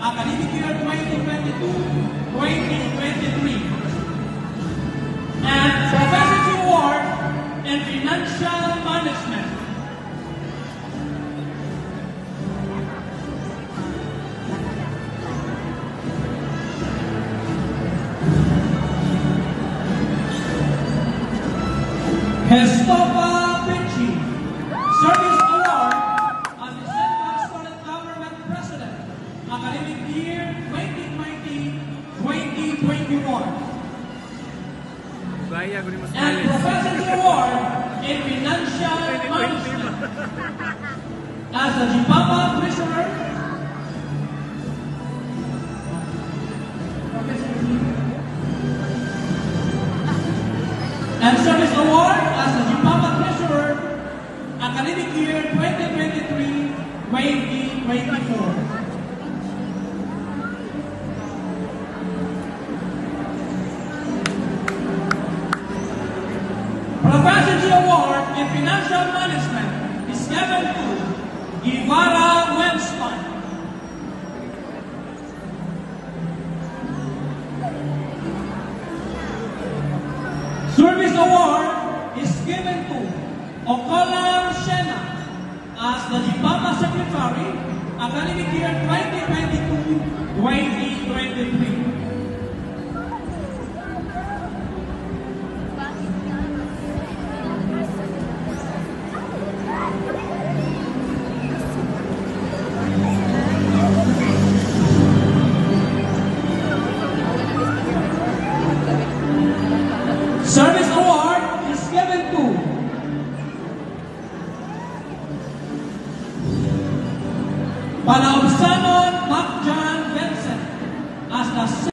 academic year 2022-2023. And Professorship Award in Financial Management. Christopher Pichi, Service Award as the Central Student Government President, academic year 2020-2021. And Professorship Award in Financial Management as the Jipapa Treasurer. And Service Award as the Jipapa Treasurer, academic year 2023-2024. Professorship Award in Financial Management is given to Guevara Wenspan. Service Award is given to Okolam Shena as the Jipapa Secretary, academic year 2022-2023. Service Award is given to Palaubsanon Macjan Vincent as the